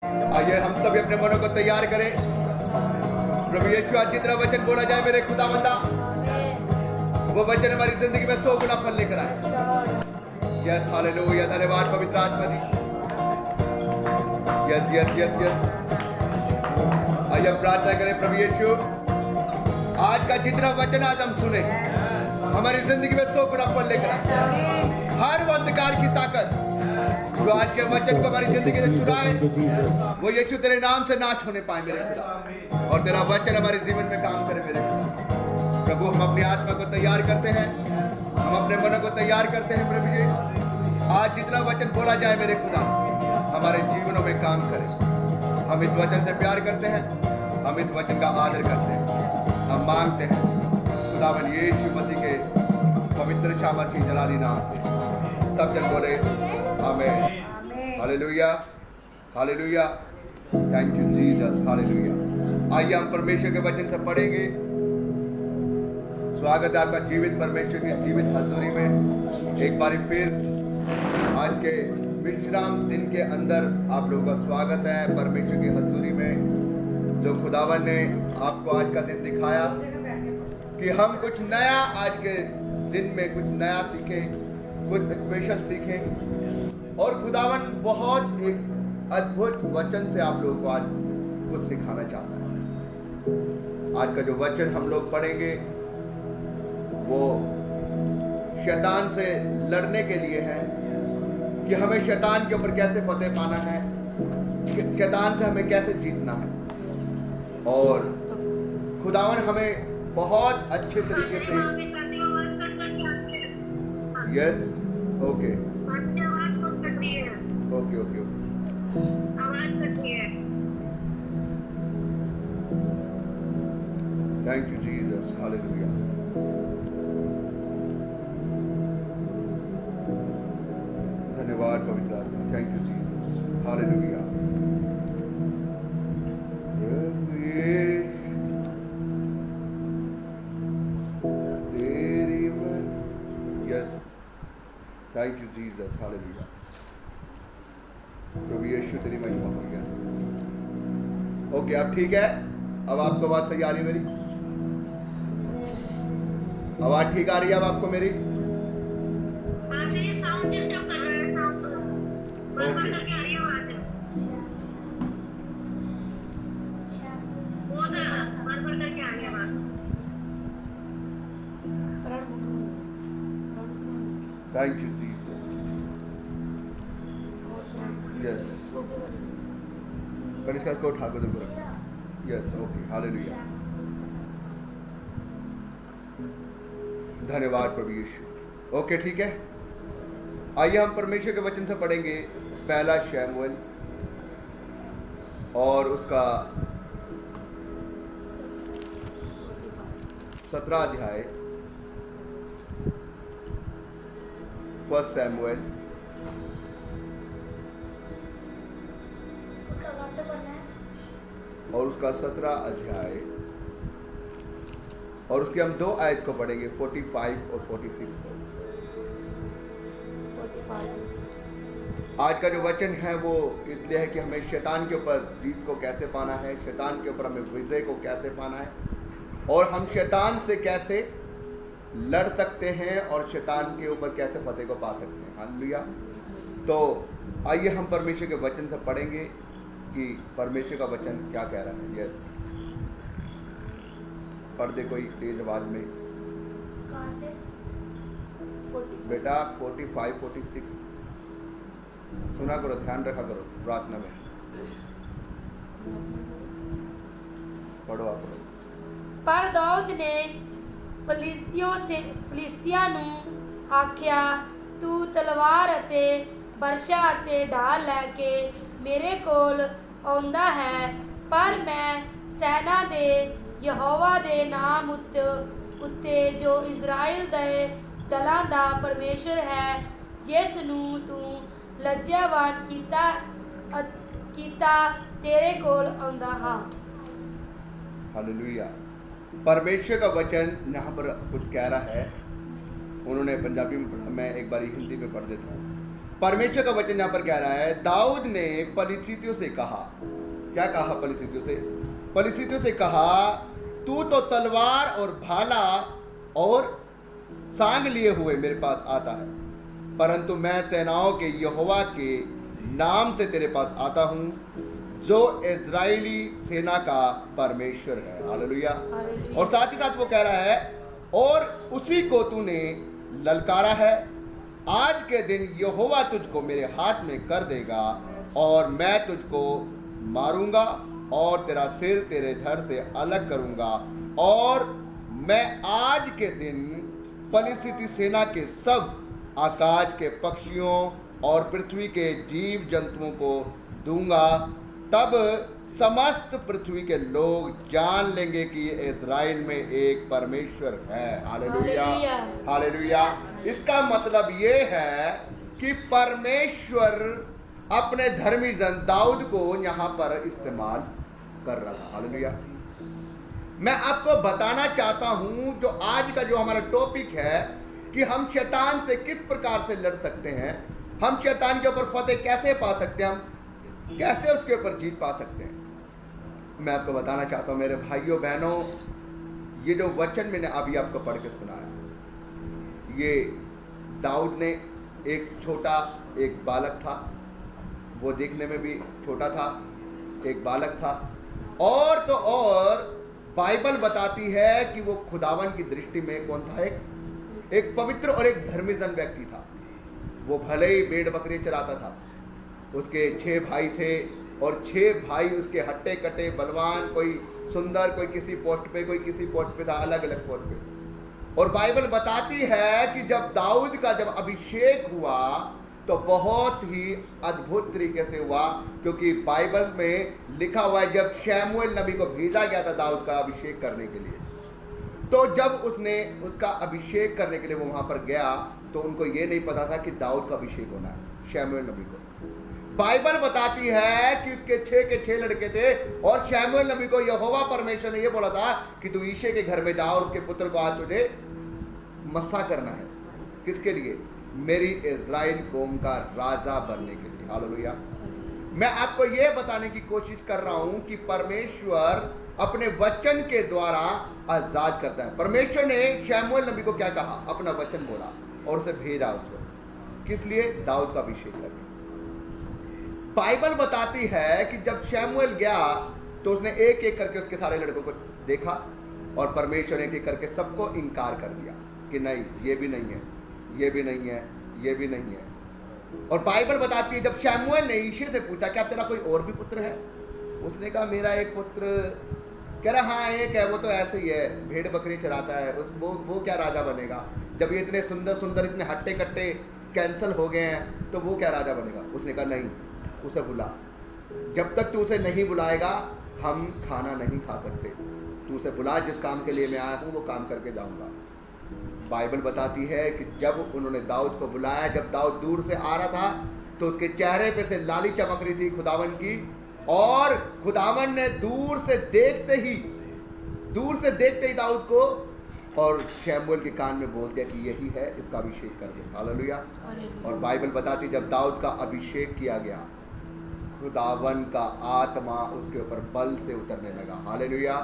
आइए हम सभी अपने मनों को तैयार करें। प्रभु यीशु आज जितना वचन बोला जाए मेरे खुदावंदा, वो वचन हमारी जिंदगी में 100 गुना फल लेकर आए। यस हालेलुया, धन्यवाद पवित्र आत्मा जी। Yes yes yes yes. आइए प्रार्थना करें। प्रभु यीशु आज का जितना वचन आज हम सुने हमारी जिंदगी में 100 गुना फल लेकर आए। हर वो अंधकार की ताकत जो आज के वचन को हमारी जिंदगी से चुराए, वो यीशु तेरे नाम से नाश होने पाए मेरे खुदा, और तेरा वचन हमारे जीवन में काम करे मेरे खुदा। प्रभु हम अपनी आत्मा को तैयार करते हैं, हम अपने मनों को तैयार करते हैं। प्रभु जी आज जितना वचन बोला जाए मेरे खुदा हमारे जीवनों में काम करे। हम इस वचन से प्यार करते हैं, हम इस वचन का आदर करते हैं, हम मांगते हैं खुदावन यीशु मसीह के पवित्र सामर्थी जलाली नाम से। सब जन बोले आमीन। Hallelujah hallelujah, thank you Jesus, hallelujah. आइए हम परमेश्वर के वचन से पढ़ेंगे। स्वागत है आपका जीवित परमेश्वर की जीवित हजूरी में। एक बार फिर आज के विश्राम दिन के अंदर आप लोगों का स्वागत है परमेश्वर की हजूरी में। जो खुदावन ने आपको आज का दिन दिखाया कि हम कुछ नया आज के दिन में कुछ नया सीखें, कुछ स्पेशल सीखें, और खुदावन बहुत एक अद्भुत वचन से आप लोगों को आज कुछ सिखाना चाहता है। आज का जो वचन हम लोग पढ़ेंगे वो शैतान से लड़ने के लिए है, कि हमें शैतान के ऊपर कैसे फतेह पाना है, कि शैतान से हमें कैसे जीतना है। और खुदावन हमें बहुत अच्छे तरीके से yes okay okay okay thank you Jesus, hallelujah. धन्यवाद पवित्र आत्मा, थैंक यू जीसस, हालेलुया। तेरी मन, yes thank you Jesus, hallelujah. प्रभु यीशु तेरी महिमा हो गया। ओके अब ठीक है, अब आपको बात सही आ रही है मेरी? आवाज ठीक आ रही है अब आपको मेरी? साउंड डिस्टर्ब कर रहा है, साउंड बार-बार करके आ रही है आवाज। बहुत बार-बार करके आ रही है आवाज। Thank you Jesus, yes Kanishka को उठा को देखो, यस ओके, हालेलुया। धन्यवाद प्रभु यीशु। ओके ठीक है, आइए हम परमेश्वर के वचन से पढ़ेंगे पहला शमूएल और उसका 17 अध्याय। फर्स्ट शमूएल और उसका 17 अध्याय, और उसके हम 2 आयत को पढ़ेंगे, 45 और 46 को। आज का जो वचन है वो इसलिए है कि हमें शैतान के ऊपर जीत को कैसे पाना है, शैतान के ऊपर हमें विजय को कैसे पाना है, और हम शैतान से कैसे लड़ सकते हैं और शैतान के ऊपर कैसे फतेह को पा सकते हैं। हालेलुया। तो आइए हम परमेश्वर के वचन से पढ़ेंगे कि परमेश्वर का वचन क्या कह रहा है। यस पढ़ दे कोई तेज आवाज में बेटा। 45 46 सुना करो, ध्यान रखा करो प्रार्थना में। पढ़ो आप पढ़ो। पर दाऊद ने फिलिस्तिया ਨੂੰ ਆਖਿਆ, ਤੂੰ ਤਲਵਾਰ ਅਤੇ ਬਰਛਾ ਅਤੇ ਢਾਲ ਲੈ ਕੇ ਮੇਰੇ ਕੋਲ ਆਉਂਦਾ ਹੈ, ਪਰ ਮੈਂ ਸੈਨਾ ਦੇ ਯਹੋਵਾ ਦੇ ਨਾਮ ਉੱਤੇ ਜੋ ਇਜ਼ਰਾਈਲ ਦੇ ਦਲਾਂ ਦਾ ਪਰਮੇਸ਼ਰ ਹੈ, ਜਿਸ ਨੂੰ ਤੂੰ ਲੱਜਿਆਵਾਨ ਕੀਤਾ तेरे कोल आंदा हां। हालेलुया। परमेश्वर का वचन यहाँ पर कुछ कह रहा है, उन्होंने पंजाबी में पढ़ा, मैं एक बार हिंदी में पढ़ देता हूँ। परमेश्वर का वचन यहाँ पर कह रहा है, दाऊद ने पलिस्तियों से कहा, क्या कहा पलिस्तियों से? पलिस्तियों से कहा, तू तो तलवार और भाला और सांग लिए हुए मेरे पास आता है, परंतु मैं सेनाओं के यहोवा के नाम से तेरे पास आता हूं, जो इज़राइली सेना का परमेश्वर है। हालेलुया। और साथ ही साथ वो कह रहा है, और उसी को तूने ललकारा है, आज के दिन यहोवा तुझको मेरे हाथ में कर देगा, और मैं तुझको मारूंगा और तेरा सिर तेरे धड़ से अलग करूंगा, और मैं आज के दिन पलिस्ती सेना के सब आकाश के पक्षियों और पृथ्वी के जीव जंतुओं को दूंगा, तब समस्त पृथ्वी के लोग जान लेंगे कि इज़राइल में एक परमेश्वर है। Hallelujah, hallelujah. इसका मतलब ये है कि परमेश्वर अपने धर्मी जन दाऊद को यहाँ पर इस्तेमाल कर रहा था। हालेलुया। मैं आपको बताना चाहता हूं, जो आज का जो हमारा टॉपिक है कि हम शैतान से किस प्रकार से लड़ सकते हैं, हम शैतान के ऊपर फतेह कैसे पा सकते हैं, हम कैसे उसके ऊपर जीत पा सकते हैं। मैं आपको बताना चाहता हूं मेरे भाइयों बहनों, ये जो वचन मैंने अभी आपको पढ़ के सुनाया, ये दाऊद ने एक छोटा एक बालक था, वो देखने में भी छोटा था, एक बालक था, और तो और बाइबल बताती है कि वो खुदावन की दृष्टि में कौन था? एक पवित्र और एक धर्मीजन व्यक्ति था। वो भले ही भेड़ बकरी चराता था, उसके 6 भाई थे, और 6 भाई उसके हट्टे कट्टे बलवान, कोई सुंदर, कोई किसी पोस्ट पे, कोई किसी पोस्ट पे था, अलग अलग पोस्ट पे। और बाइबल बताती है कि जब दाऊद का जब अभिषेक हुआ तो बहुत ही अद्भुत तरीके से हुआ, क्योंकि बाइबल में लिखा हुआ है जब शमूएल नबी को भेजा गया था दाऊद का अभिषेक करने के लिए, तो जब उसने उसका अभिषेक करने के लिए वो वहां पर गया तो उनको ये नहीं पता था कि दाऊद का अभिषेक होना है शमूएल नबी को। बाइबल बताती है कि उसके 6 के 6 लड़के थे, और शमूएल नबी को यहोवा परमेश्वर ने ये बोला था कि तू यिशै के घर में जा और उसके पुत्र को आज तुझे मस्सा करना है। किसके लिए? मेरी इज़राइल कौम का राजा बनने के लिए। हालेलुया। मैं आपको यह बताने की कोशिश कर रहा हूं कि परमेश्वर अपने वचन के द्वारा आजाद करता है। परमेश्वर ने शमूएल नबी को क्या कहा? अपना वचन बोला और उसे भेजा उसको। किस लिए? दाऊद का अभिषेक करने। बाइबल बताती है कि जब शमूएल गया तो उसने एक एक करके उसके सारे लड़कों को देखा, और परमेश्वर ने एक एक करके सबको इनकार कर दिया कि नहीं, ये भी नहीं है, ये भी नहीं है, ये भी नहीं है। और बाइबल बताती है जब शमूएल ने यिशै से पूछा, क्या तेरा कोई और भी पुत्र है? उसने कहा, मेरा एक पुत्र। कह रहा, हाँ एक है, वो तो ऐसे ही है, भेड़ बकरी चराता है, वो क्या राजा बनेगा? जब ये इतने सुंदर सुंदर, इतने हट्टे कट्टे कैंसिल हो गए हैं तो वो क्या राजा बनेगा? उसने कहा, नहीं, उसे बुला, जब तक तू उसे नहीं बुलाएगा हम खाना नहीं खा सकते। तू उसे बुला, जिस काम के लिए मैं आया हूँ वो काम करके जाऊँगा। बाइबल बताती है कि जब उन्होंने दाऊद को बुलाया, जब दाऊद दूर से आ रहा था तो उसके चेहरे पे से लाली चमक रही थी खुदावन की, और खुदावन ने दूर से देखते ही दाऊद को और शमूएल के कान में बोल दिया कि यही है, इसका अभिषेक कर दे। हालेलुया। और बाइबल बताती जब दाऊद का अभिषेक किया गया, खुदावन का आत्मा उसके ऊपर बल से उतरने लगा। Hallelujah,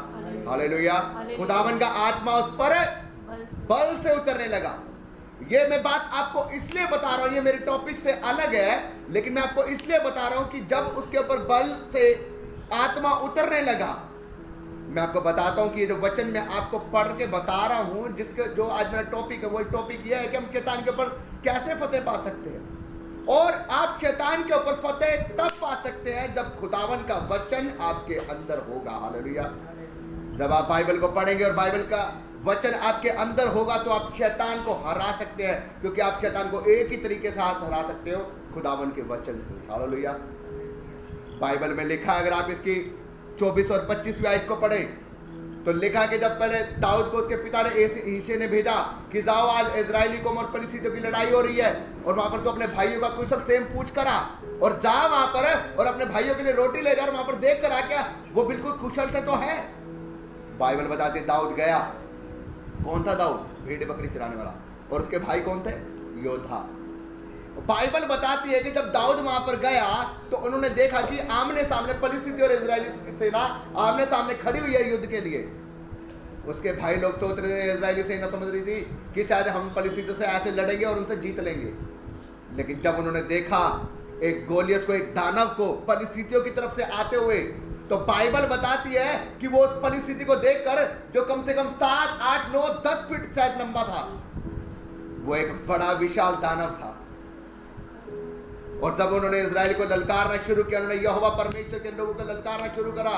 hallelujah. खुदावन का आत्मा उस पर बल से उतरने लगा। ये मैं बात आपको इसलिए बता रहा हूं, ये मेरे टॉपिक से अलग है, लेकिन मैं आपको इसलिए बता रहा हूं कि जब उसके ऊपर बल से आत्मा उतरने लगा, मैं आपको बताता हूं कि ये जो वचन मैं आपको पढ़ के बता रहा हूं, जिसके जो आज मेरा टॉपिक है, वो टॉपिक ये है कि हम शैतान के ऊपर कैसे फतेह पा सकते हैं। और आप शैतान के ऊपर फतेह तब पा सकते हैं जब खुदावन का वचन आपके अंदर होगा। हालेलुया। जब आप बाइबल को पढ़ेंगे और बाइबल का वचन आपके अंदर होगा तो आप शैतान को हरा सकते हैं, क्योंकि आप शैतान को एक ही तरीके से हरा सकते हो, खुदावन के वचन से। हालेलुया। बाइबल में लिखा, अगर आप इसकी 24 और 25वीं आयत को पढ़े तो लिखा कि जब पहले दाऊद को उसके पिता ने यिशै ने भेजा कि जाओ, आज इजरायली कौम और पलिस्तियों की लड़ाई हो रही है, और वहां पर तो अपने भाइयों का कुशल सेम पूछ करा, और जा वहां पर और अपने भाइयों के लिए रोटी ले जा, वहां पर देख कर आ, क्या वो बिल्कुल कुशल से तो है। बाइबल बताती दाऊद गया। कौन था दाऊद? भेड़ बकरी चराने वाला। और उसके भाई कौन थे? योद्धा। बाइबल बताती है कि जब दाऊद वहां पर गया तो उन्होंने देखा कि आमने सामने फिलिस्ती और इजरायली सेना आमने सामने खड़ी हुई है युद्ध के लिए। उसके भाई लोग सोच रहे थे, इजरायली सेना समझ रही थी कि शायद हम फिलिस्तीयों से ऐसे लड़ेंगे और उनसे जीत लेंगे। लेकिन जब उन्होंने देखा एक गोलियत को, एक दानव को फिलिस्तीयों की तरफ से आते हुए, तो बाइबल बताती है कि वो फिलिस्ती को देखकर, जो कम से कम 7, 8, 9, 10 फीट शायद लंबा था, वो एक बड़ा विशाल दानव था। और जब उन्होंने इजराइल को ललकारना शुरू किया, उन्होंने यहोवा परमेश्वर के लोगों को ललकारना शुरू करा,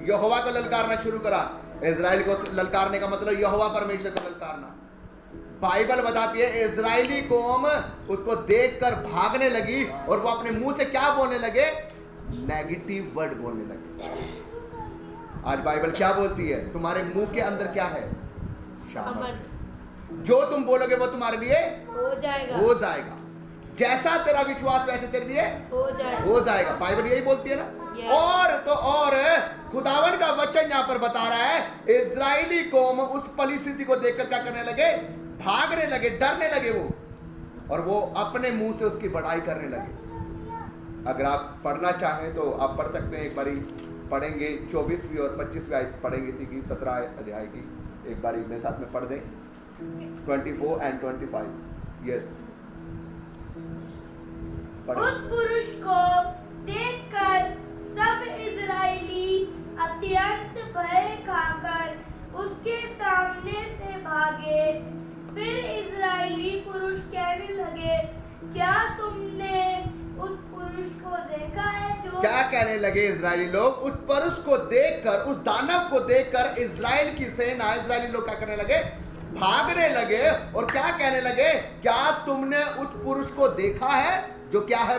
यहोवा को ललकारना शुरू करा। इजराइल को ललकारने का मतलब यहोवा परमेश्वर को ललकारना। बाइबल बताती है इजरायली कौम उसको देखकर भागने लगी और वो अपने मुंह से क्या बोलने लगे? नेगेटिव वर्ड बोलने लगे। आज बाइबल क्या बोलती है? तुम्हारे मुंह के अंदर क्या है? सामर्थ। जो तुम बोलोगे वो तुम्हारे लिए हो जाएगा। जैसा तेरा विश्वास वैसे तेरे लिए हो जाएगा। बाइबल यही बोलती है ना। और तो और खुदावन का वचन यहाँ पर बता रहा है, इजरायली कौम उस फिलिस्ती को देखकर क्या करने लगे? भागने लगे, डरने लगे वो, और वो अपने मुंह से उसकी बढ़ाई करने लगे। अगर आप पढ़ना चाहें तो आप पढ़ सकते हैं। एक बारी पढ़ेंगे 24वीं और 25वीं आयत पढ़ेंगे इसी की 17 अध्याय की। एक बारी मेरे साथ में पढ़ दें 24 and 25। यस, उस पुरुष को देखकर सब इजरायली अत्यंत भय खाकर उसके सामने से भागे। फिर इजरायली पुरुष कहने लगे, क्या तुमने उस पुरुष को देखा है जो? क्या कहने लगे इजरायली लोग? उस पुरुष को देखकर, उस दानव को देखकर इजराइल की सेना, इजरायली लोग क्या करने लगे? भागने लगे। और क्या कहने लगे? क्या तुमने उस पुरुष को देखा है जो क्या है?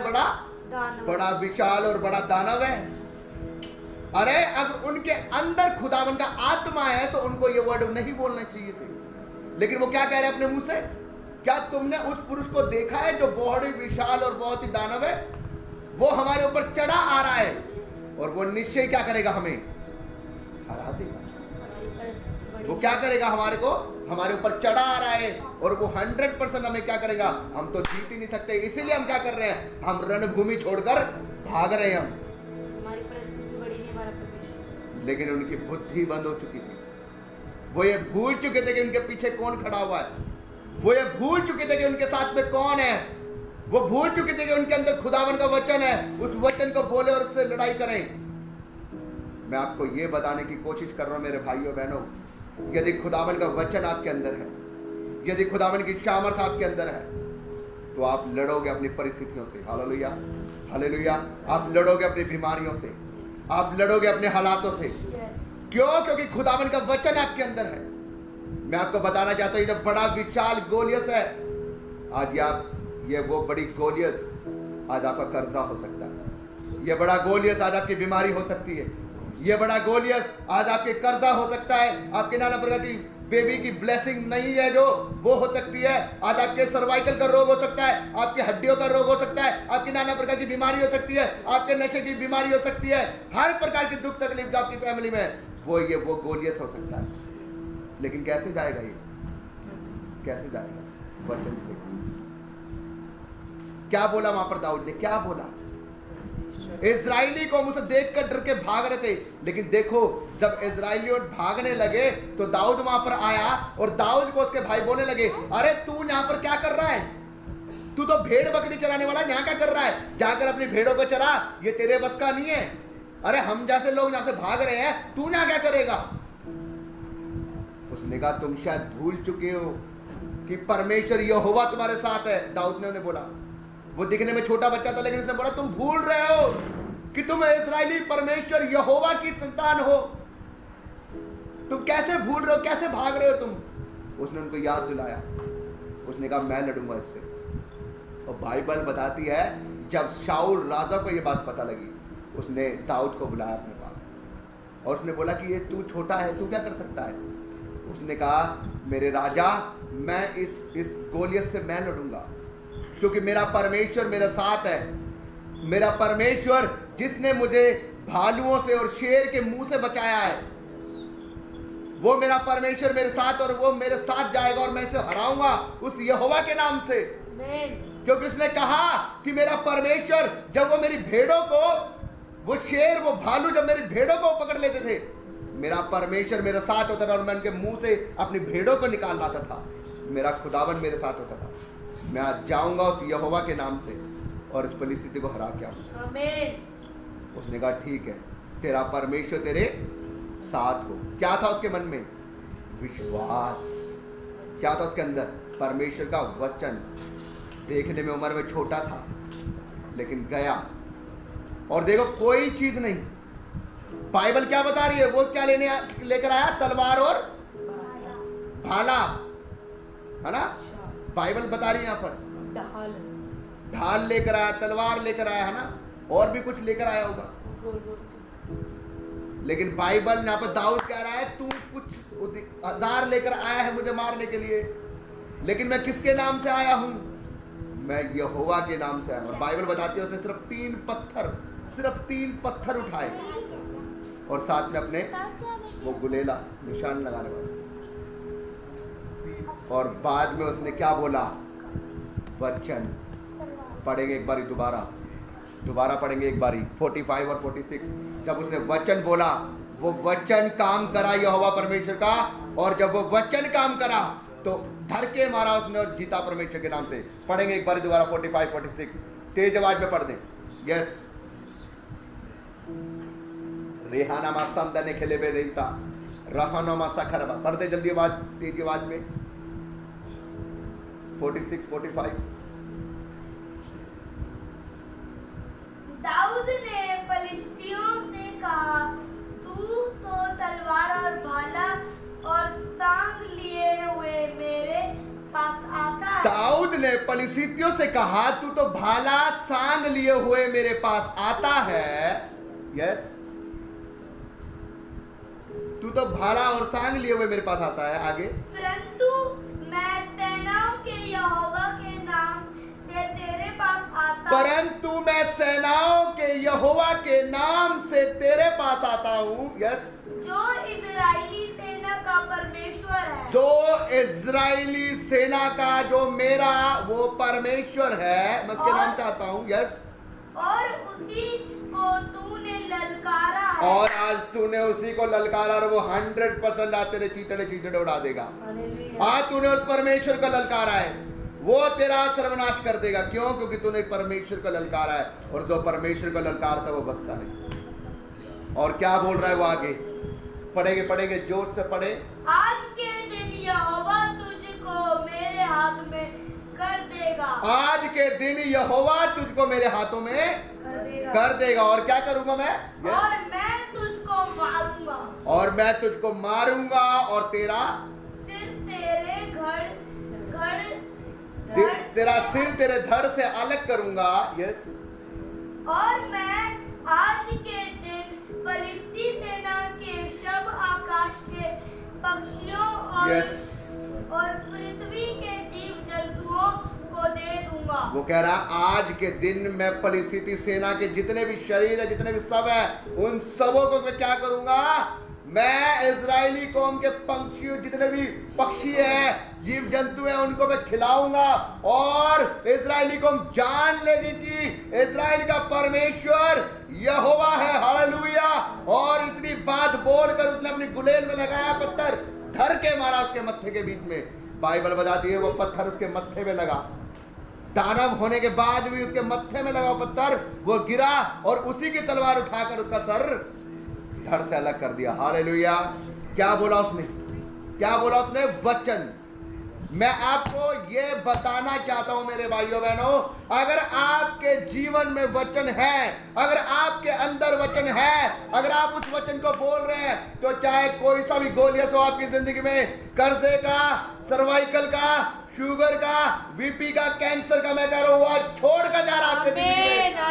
बड़ा विशाल और बड़ा दानव है। अरे अगर उनके अंदर खुदावन का आत्मा है तो उनको ये वर्ड नहीं बोलने चाहिए थे, लेकिन वो क्या कह रहे हैं अपने मुंह से? क्या तुमने उस पुरुष को देखा है जो बहुत ही विशाल और बहुत ही दानव है? वो हमारे ऊपर चढ़ा आ रहा है और वो निश्चय क्या करेगा? हमें हरा देगा। वो क्या करेगा? हमारे ऊपर चढ़ा आ रहा है और वो 100% हमें क्या करेगा? हम तो जीत ही नहीं सकते। इसीलिए हम क्या कर रहे हैं? हम रणभूमि छोड़कर भाग रहे हैं। हमारी परिस्थिति बड़ी नहीं, हमारा परमेश्वर। लेकिन उनकी बुद्धि बंद हो चुकी थी। वो ये भूल चुके थे कि उनके पीछे कौन खड़ा हुआ है। वो ये भूल चुके थे कि उनके साथ में कौन है। वो भूल चुके थे कि उनके अंदर खुदावन का वचन है। उस वचन को बोले और उससे लड़ाई करें। मैं आपको ये बताने की कोशिश कर रहा हूं मेरे भाइयों बहनों, यदि खुदावन का वचन आपके अंदर है, यदि खुदावन की सामर्थ आपके अंदर है, तो आप लड़ोगे अपनी परिस्थितियों से। Hallelujah, hallelujah. आप लड़ोगे अपनी बीमारियों से, आप लड़ोगे अपने हालातों से। क्यों? क्योंकि खुदावन का वचन आपके अंदर है। मैं आपको बताना चाहता हूं, ये बड़ा विशाल गोलियत है। आज आप ये वो बड़ी गोलियत आज आपका कर्जा हो सकता है। ये बड़ा गोलियत आज आपकी बीमारी हो सकती है। ये बड़ा गोलियत आज आपके कर्जा हो सकता है। आपके नाना प्रकार की बेबी की ब्लेसिंग नहीं है जो, वो हो सकती है। आज आपके सर्वाइकल का रोग हो सकता है, आपकी हड्डियों का रोग हो सकता है, आपकी नाना प्रकार की बीमारी हो सकती है, आपके नशे की बीमारी हो सकती है। हर प्रकार की दुख तकलीफ आपकी फैमिली में वो गोलियत हो सकता है। लेकिन कैसे जाएगा? ये कैसे जाएगा? वचन से। क्या बोला वहां पर दाऊद ने? क्या बोला? इजरायली को मुझसे देखकर डर के भाग रहे थे। लेकिन देखो, जब इजरायली भागने लगे तो दाऊद वहां पर आया और दाऊद को उसके भाई बोलने लगे, अरे तू यहाँ पर क्या कर रहा है? तू तो भेड़ बकरी चराने वाला, यहाँ क्या कर रहा है? जाकर अपनी भेड़ों को चरा, ये तेरे बस का नहीं है। अरे हम जैसे लोग यहाँ से भाग रहे हैं, तू यहाँ क्या करेगा? उसने कहा, तुम शायद भूल चुके हो कि परमेश्वर यहोवा तुम्हारे साथ है। दाऊद ने उन्हें बोला, वो दिखने में छोटा बच्चा था, लेकिन उसने बोला, तुम भूल रहे हो कि तुम इस्राएली परमेश्वर यहोवा की संतान हो। तुम कैसे भूल रहे हो? कैसे भाग रहे हो तुम? उसने उनको याद दिलाया। उसने कहा, मैं लड़ूंगा इससे। और बाइबल बताती है, जब शाऊल राजा को ये बात पता लगी, उसने दाऊद को बुलाया अपने पास और उसने बोला कि ये तू छोटा है, तू क्या कर सकता है? उसने कहा, मेरे राजा, मैं इस गोलियत से मैं लड़ूंगा, क्योंकि मेरा परमेश्वर मेरे साथ है। मेरा परमेश्वर जिसने मुझे भालुओं से और शेर के मुंह से बचाया है, वो मेरा परमेश्वर मेरे साथ, और वो मेरे साथ जाएगा और मैं इसे हराऊंगा उस यहोवा के नाम से। क्योंकि उसने कहा कि मेरा परमेश्वर, जब वो मेरी भेड़ों को, वो शेर, वो भालू जब मेरी भेड़ों को पकड़ लेते थे, मेरा परमेश्वर मेरे साथ होता था और मैं उनके मुंह से अपनी भेड़ों को निकाल लाता था। मेरा खुदावन मेरे साथ होता था। मैं आज जाऊंगा उस यहोवा के नाम से और इस परिस्थिति को हरा के आऊंगा। आमीन। उसने कहा ठीक है, तेरा परमेश्वर तेरे साथ हो। क्या था उसके मन में? विश्वास। क्या था उसके अंदर? परमेश्वर का वचन। देखने में उम्र में छोटा था, लेकिन गया और देखो कोई चीज नहीं। बाइबल क्या बता रही है? वो क्या लेकर आया? तलवार और भाला, है ना? बाइबल बता रही है यहाँ पर ढाल लेकर आया, तलवार लेकर आया, है ना? और भी कुछ लेकर आया होगा, लेकिन बाइबल यहाँ पर दाऊद कह रहा है तू कुछ हथियार लेकर आया है मुझे मारने के लिए, लेकिन मैं किसके नाम से आया हूं? मैं यहोवा के नाम से आया हूं। बाइबल बताती है उसने सिर्फ तीन पत्थर उठाए और साथ में अपने वो गुलेला निशान लगाने वाला, और बाद में उसने क्या बोला? वचन पढ़ेंगे एक बारी, दोबारा पढ़ेंगे एक बारी 45 और 46। जब उसने वचन बोला, वो वचन काम करा यहोवा परमेश्वर का, और जब वो वचन काम करा तो धर के मारा उसने और जीता परमेश्वर के नाम से। पढ़ेंगे एक बारी दोबारा 45 46, तेज आवाज में पढ़ दें। यस, रेहाना मा संदा ने खेले बे रेता रहना मा सखरबा। पढ़ते जल्दी आवाज, तेज आवाज में 46 45। दाऊद ने पलिश्तियों से कहा, तू तो तलवार और भाला और सांग लिए हुए मेरे पास आता है। दाऊद ने पलिश्तियों से कहा, तू तो भाला सांग लिए हुए मेरे पास आता है। यस, तू तो भाला और सांग लिए हुए मेरे पास आता है। आगे, परंतु मैं सेनाओं के यहोवा के नाम से तेरे पास आता हूँ। परंतु मैं सेनाओं के यहोवा के नाम से तेरे पास आता हूँ। यस, जो इजरायली सेना का परमेश्वर है, जो इजरायली सेना का जो मेरा वो परमेश्वर है, मैं उसके नाम से आता हूँ। यस, और उसी को तूने ललकारा है। और आज तूने उसी को ललकारा और वो 100% आज तेरे चीचड़े उड़ा देगा। आज तूने उस परमेश्वर को ललकारा है, वो तेरा सर्वनाश कर देगा। क्यों? क्योंकि तूने परमेश्वर को ललकारा है, और जो परमेश्वर को ललकारता वो बचता नहीं। और क्या बोल रहा है वो आगे? पढ़ेंगे जोर से पढ़े। आज के दिन यहोवा तुझको मेरे हाथ में कर देगा। आज के दिन यहोवा तुझको मेरे हाथों में कर देगा। और क्या करूंगा मैं? और मैं तुझको मारूंगा। और मैं तुझको मारूंगा और तेरा सिर तेरे धड़ से अलग करूंगा। यस, और मैं आज के दिन फलिश्ती सेना के शब आकाश के पक्षियों और पृथ्वी के जीव जंतुओं को दे दूंगा। वो कह रहा आज के दिन मैं फलिश्ती सेना के जितने भी शरीर है, जितने भी सब है, उन सबों को मैं क्या करूंगा? मैं इजरायली कौम के पंछियों, जितने भी पक्षी है, जीव जंतु है, उनको मैं खिलाऊंगा, और इजरायली कौम जान लेगी कि इजराइल का परमेश्वर यहोवा है। हालेलुया। और इतनी बात बोलकर उसने अपनी गुलेल में लगाया पत्थर, धर के मारा उसके मत्थे के बीच में। बाइबल बताती है वो पत्थर उसके मत्थे में लगा। दानव होने के बाद भी उसके मत्थे में लगा पत्थर, वो गिरा और उसी की तलवार उठाकर उसका सर धड़ से अलग कर दिया। हालेलुया। क्या बोला उसने? वचन। मैं आपको ये बताना चाहता हूं मेरे भाइयों बहनों, अगर आपके जीवन में वचन है, अगर आपके अंदर वचन है, अगर आप उस वचन को बोल रहे हैं, तो चाहे कोई सा भी गोलियत हो आपकी जिंदगी में, कर्जे का, सर्वाइकल का, शुगर का, बीपी का, कैंसर का, मैं कह रहा हूं आज छोड़ कर जा रहा आपके जिंदगी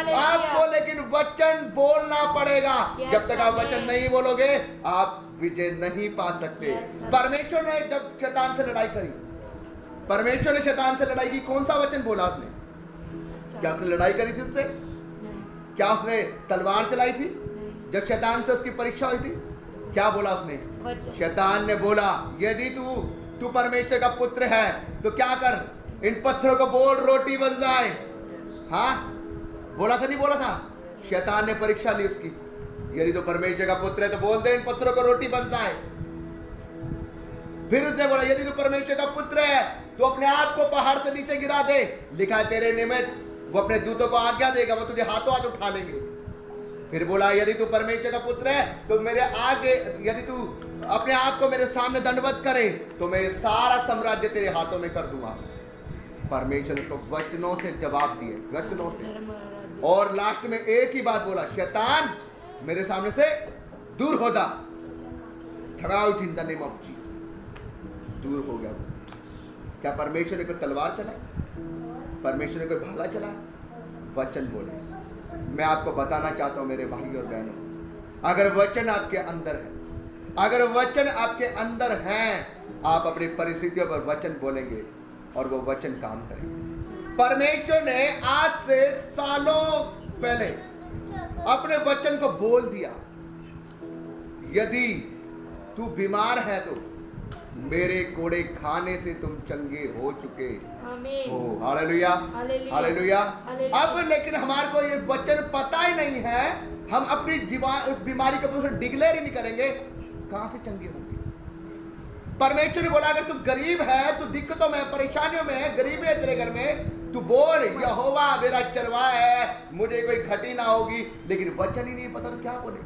में आपको, लेकिन वचन बोलना पड़ेगा। जब तक आप वचन नहीं बोलोगे आप विजय नहीं पा सकते। परमेश्वर ने जब शैतान से लड़ाई करी, परमेश्वर ने शैतान से लड़ाई की, कौन सा वचन बोला उसने? क्या उसने लड़ाई करी थी उससे? क्या उसने तलवार चलाई थी? जब शैतान से उसकी परीक्षा हुई थी, क्या बोला उसने? शैतान ने बोला यदि तू परमेश्वर का पुत्र है तो क्या कर? इन पत्थरों को बोल रोटी बन जाए। हाँ, बोला था नहीं बोला था? शैतान ने परीक्षा ली उसकी, यदि तो परमेश्वर का पुत्र है तो बोल दे इन पत्थरों को रोटी बन जाए। फिर उसने बोला यदि तू परमेश्वर का पुत्र है तो अपने आप को पहाड़ से नीचे गिरा दे, लिखा है तेरे निमित्त वो अपने दूतों को आज्ञा देगा, वो तुझे हाथों हाथ उठा लेंगे। फिर बोला यदि तू परमेश्वर का पुत्र है तो मेरे आगे, यदि तू अपने आप को मेरे सामने दंडवत करे तो मैं सारा साम्राज्य तेरे हाथों में कर दूंगा। परमेश्वर ने उसको वचनों से जवाब दिए, वचनों से। और लास्ट में एक ही बात बोला, शैतान मेरे सामने से दूर हो जा। Out in the name of Jesus. दूर हो गया। क्या परमेश्वर ने कोई तलवार चलाई? परमेश्वर ने कोई भाला चलाया? वचन बोले। मैं आपको बताना चाहता हूं मेरे भाई और बहनों, अगर वचन आपके अंदर है, अगर वचन आपके अंदर है, आप अपनी परिस्थितियों पर वचन बोलेंगे और वो वचन काम करेंगे। परमेश्वर ने आज से सालों पहले अपने वचन को बोल दिया, यदि तू बीमार है तो मेरे कोड़े खाने से तुम चंगे हो चुके हो। Hallelujah, hallelujah. अब लेकिन हमारे को ये वचन पता ही नहीं है, हम अपनी बीमारी को डिक्लेयर ही नहीं करेंगे, कहां से चंगे होंगे? परमेश्वर ने बोला अगर तू गरीब है, तू दिक्कतों में, परेशानियों में है, गरीबी है तेरे घर में, तू बोल यहोवा मेरा चरवाहा है, मुझे कोई घटी ना होगी। लेकिन वचन ही नहीं पता तो क्या बोले?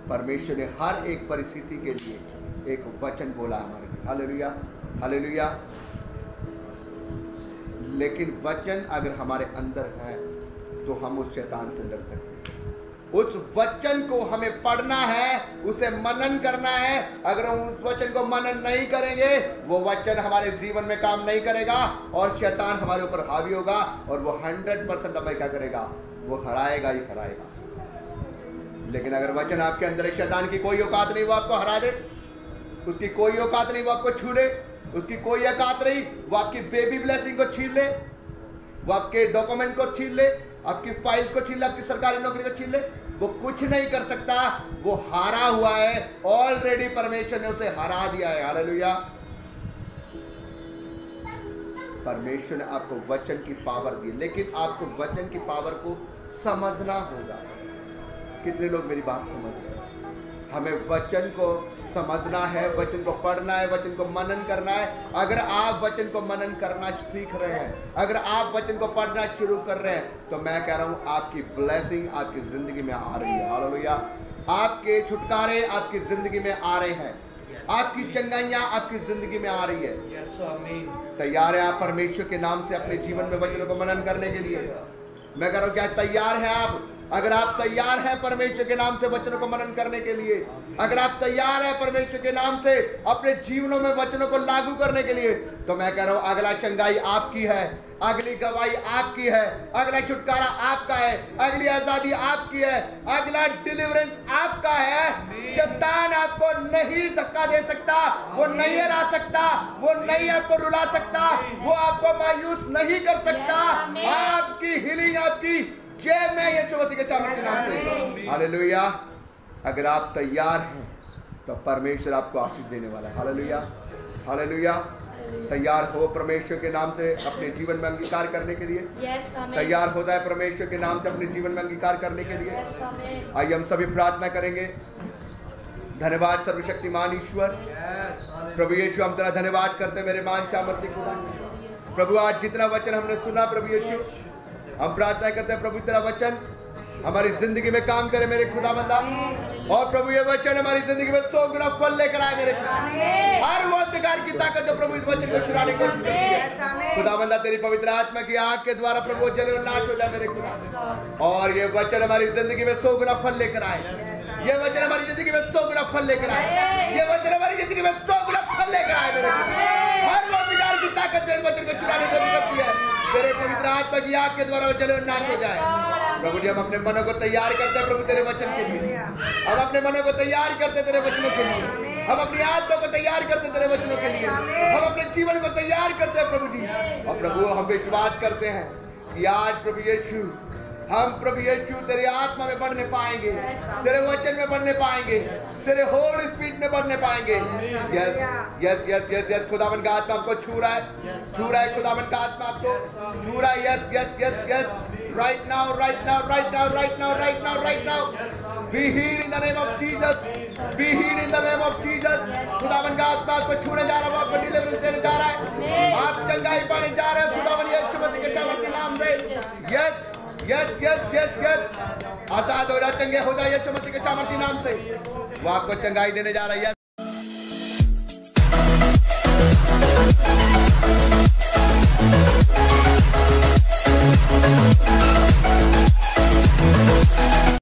परमेश्वर ने हर एक परिस्थिति के लिए एक वचन बोला हमारे लिए। Hallelujah, hallelujah. लेकिन वचन अगर हमारे अंदर है तो हम उस शैतान से लड़ सकते हैं। उस वचन को हमें पढ़ना है, उसे मनन करना है। अगर हम उस वचन को मनन नहीं करेंगे, वो वचन हमारे जीवन में काम नहीं करेगा और शैतान हमारे ऊपर हावी होगा और वो 100% हमें क्या करेगा? वो हराएगा ही हराएगा। लेकिन अगर वचन आपके अंदर है, शैतान की कोई औकात नहीं वो आपको हरा दे, उसकी कोई औकात नहीं वो आपको छू ले, उसकी कोई औकात नहीं वो आपकी बेबी ब्लेसिंग को छीन ले, वो आपके डॉक्यूमेंट को छीन ले, आपकी फाइल्स को छीन ले, आपकी सरकारी नौकरी को छीन ले। वो कुछ नहीं कर सकता, वो हारा हुआ है ऑलरेडी। परमेश्वर ने उसे हरा दिया है। हालेलुया। परमेश्वर ने आपको वचन की पावर दी, लेकिन आपको वचन की पावर को समझना होगा। कितने लोग मेरी बात समझ रहे हैं? हमें वचन को समझना है, वचन को पढ़ना है, वचन को मनन करना है। अगर आप वचन को मनन करना सीख रहे हैं, अगर आप वचन को पढ़ना शुरू कर रहे हैं, तो मैं कह रहा हूं आपकी ब्लेसिंग आपकी जिंदगी में आ रही है। हालेलुया। आपके छुटकारे आपकी जिंदगी में आ रहे हैं, आपकी चंगाइयां आपकी जिंदगी में आ रही है। तैयार है आप परमेश्वर के नाम से अपने जीवन में वचनों को मनन करने के लिए? मैं कह रहा हूं क्या तैयार है आप? अगर आप तैयार हैं परमेश्वर के नाम से वचनों को मनन करने के लिए, अगर आप तैयार हैं परमेश्वर के नाम से अपने जीवनों में वचनों को लागू करने के लिए, तो मैं कह रहा हूं अगला चंगाई आपकी है, अगली गवाही आपकी है, अगला छुटकारा आपका है, अगली आजादी आपकी है, अगला डिलीवरेंस आपका है। शैतान आपको नहीं धक्का दे सकता, वो नहीं हरा सकता, वो नहीं आपको रुला सकता, वो आपको मायूस नहीं कर सकता। आपकी हीलिंग आपकी जय में यीशु मसीह के सामर्थ्य नाम से। हालेलुया। अगर आप तैयार हैं तो परमेश्वर आपको आशीष देने वाला है। Hallelujah, hallelujah. तैयार हो परमेश्वर के नाम से अपने जीवन में अंगीकार करने के लिए। तैयार होता है परमेश्वर के नाम से अपने जीवन में अंगीकार करने के लिए। आइए हम सभी प्रार्थना करेंगे। धन्यवाद सर्वशक्तिमान ईश्वर, प्रभु यीशु हम तेरा धन्यवाद करते मेरे मान सामर्थ्य खुदा। प्रभु आज जितना वचन हमने सुना प्रभु यीशु, हम प्रार्थना करते हैं प्रभु तेरा वचन हमारी जिंदगी में काम करे मेरे खुदावंदा। और प्रभु ये वचन हमारी जिंदगी में 100 गुना फल लेकर आए मेरे खुदा। हर वो अंधकार की ताकत जो प्रभु इस वचन को छुड़ाने की कोशिश करती है, खुदावंदा तेरी पवित्र आत्मा की आग के द्वारा प्रभु जले और नाश हो जाए मेरे खुदा। और ये वचन हमारी जिंदगी में 100 गुना फल लेकर आए, ये वचन हमारी जिंदगी में 100 गुना फल लेकर आए, ये वचन हमारी जिंदगी में 100 गुना फल लेकर आए मेरे खुदा। हर वो अंधकार की ताकत जो इस वचन को छुड़ाने की कोशिश करती है, तेरे पवित्र आत्मा की आग के द्वारा वो जले और नाश हो जाए। प्रभु जी हम अपने मनों को तैयार करते हैं प्रभु तेरे वचन के लिए, हम अपने मनों को तैयार करते तेरे वचनों के लिए, हम अपनी आत्मा को तैयार करते तेरे वचनों के लिए, हम अपने जीवन को तैयार करते हैं प्रभु जी। और प्रभु हम विश्वास करते हैं कि आज प्रभु यीशु हम प्रभु यीशु तेरी आत्मा में बढ़ने पाएंगे, तेरे वचन में बढ़ने पाएंगे, तेरे होली स्पीड में बढ़ने पाएंगे। Yes yes yes yes yes खुदावन का आत्मा आपको छू रहा है खुदावन का आत्मा आपको छू रहा है। Yes yes yes yes right now right now right now right now right now right now be healed in the name of Jesus, be healed in the name of Jesus. खुदावन का आत्मा आपको छूने जा रहा है, आपको डिलीवरेंस देने जा रहा है, आप चंगाई पाने जा रहे हैं खुदावन यीशु मसीह के सामर्थी नाम से। Yes yes yes yes yes आजाद हो जा, चंगे हो जा यीशु मसीह के सामर्थी नाम से। वो आपको चंगाई देने जा रहा है।